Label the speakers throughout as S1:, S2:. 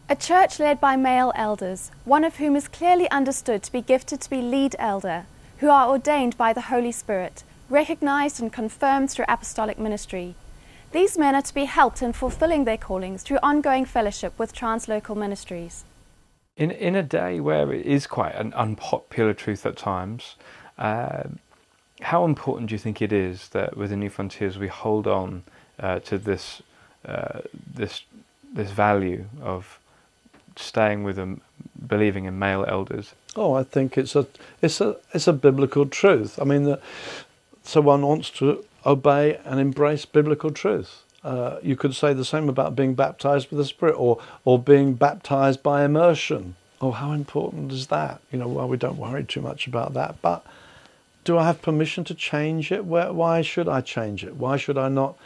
S1: A church led by male elders, one of whom is clearly understood to be gifted to be lead elder, who are ordained by the Holy Spirit, recognised and confirmed through apostolic ministry. These men are to be helped in fulfilling their callings through ongoing fellowship with translocal ministries.
S2: In a day where it is quite an unpopular truth at times, how important do you think it is that within New Frontiers we hold on to this value of staying with them, believing in male elders?
S3: Oh, I think it's a biblical truth. I mean, that someone wants to obey and embrace biblical truth. You could say the same about being baptized with the Spirit, or being baptized by immersion. Oh, how important is that? Well, we don't worry too much about that. But do I have permission to change it? Why should I change it? Why should I not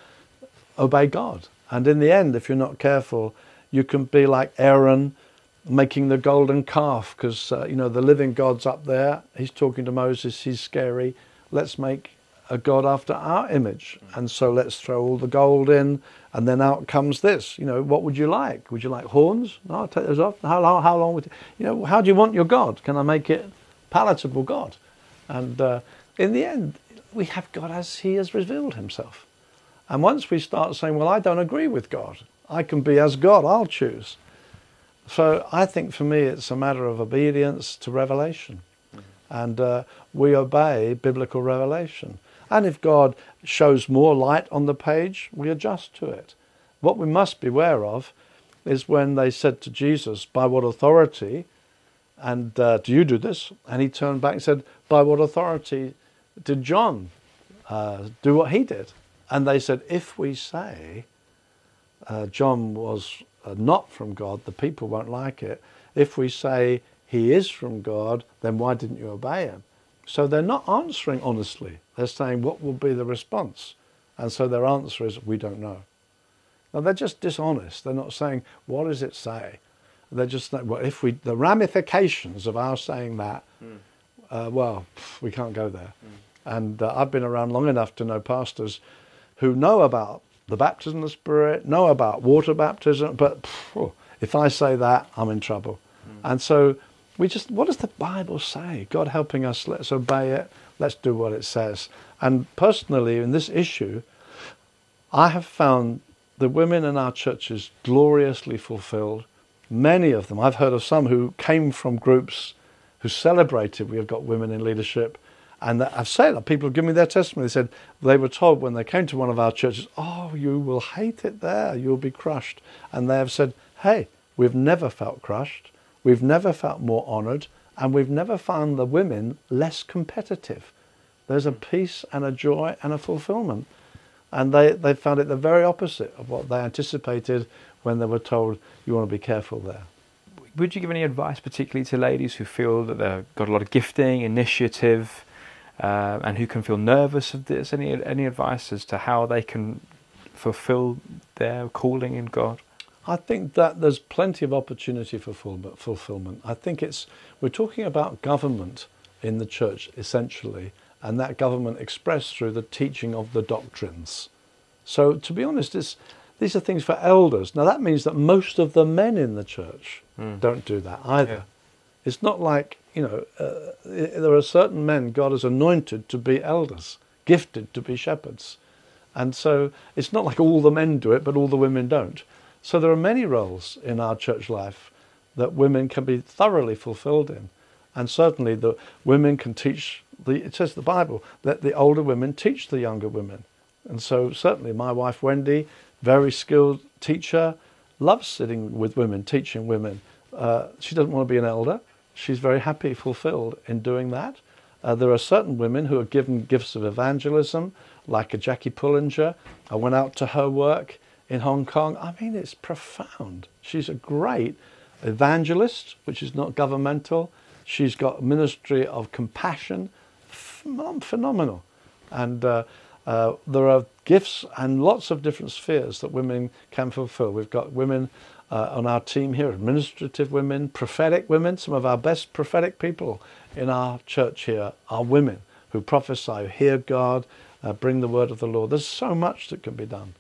S3: obey God? And in the end, if you're not careful, you can be like Aaron making the golden calf, because the living God's up there. He's talking to Moses. He's scary. Let's make a God after our image, and so let's throw all the gold in, and then out comes this. What would you like? Would you like horns? No, I'll take those off. How long would how do you want your God? Can I make it palatable God? And in the end, we have God as He has revealed Himself. And once we start saying, well, I don't agree with God, I can be as God, I'll choose. So I think for me it's a matter of obedience to revelation. And we obey biblical revelation. And if God shows more light on the page, we adjust to it. What we must beware of is when they said to Jesus, by what authority, and do you do this? And He turned back and said, by what authority did John do what he did? And they said, if we say John was not from God, the people won't like it. If we say he is from God, then why didn't you obey him? So they're not answering honestly. They're saying, what will be the response? And so their answer is, we don't know. Now they're just dishonest. They're not saying, what does it say? They're just saying, well, the ramifications of our saying that, we can't go there. And I've been around long enough to know pastors who know about the baptism of the Spirit, know about water baptism, but if I say that, I'm in trouble. And so what does the Bible say? God helping us, let's obey it, let's do what it says. And personally, in this issue, I have found the women in our churches gloriously fulfilled. Many of them, I've heard of some who came from groups who celebrated we have got women in leadership. And I've said that people have given me their testimony. They said they were told when they came to one of our churches, oh, you will hate it there, you'll be crushed. And they have said, hey, we've never felt crushed, we've never felt more honoured, and we've never found the women less competitive. There's a peace and a joy and a fulfilment. And they found it the very opposite of what they anticipated when they were told, you want to be careful there.
S2: Would you give any advice particularly to ladies who feel that they've got a lot of gifting, initiative, and who can feel nervous of this? Any advice as to how they can fulfill their calling in God?
S3: I think that there's plenty of opportunity for fulfillment. I think we're talking about government in the church essentially, and that government expressed through the teaching of the doctrines. So to be honest, these are things for elders. Now that means that most of the men in the church don't do that either. Yeah. It's not like, there are certain men God has anointed to be elders, gifted to be shepherds. And so it's not like all the men do it, but all the women don't. So there are many roles in our church life that women can be thoroughly fulfilled in. And certainly the women can teach, it says in the Bible, that the older women teach the younger women. And so certainly my wife Wendy, very skilled teacher, loves sitting with women, teaching women. She doesn't want to be an elder. She's very happy, fulfilled in doing that. There are certain women who are given gifts of evangelism, like a Jackie Pullinger. I went out to her work in Hong Kong. I mean, it's profound. She's a great evangelist, which is not governmental. She's got a ministry of compassion, phenomenal. And there are gifts and lots of different spheres that women can fulfill. We've got women on our team here, administrative women, prophetic women. Some of our best prophetic people in our church here are women who prophesy, hear God, bring the word of the Lord. There's so much that can be done.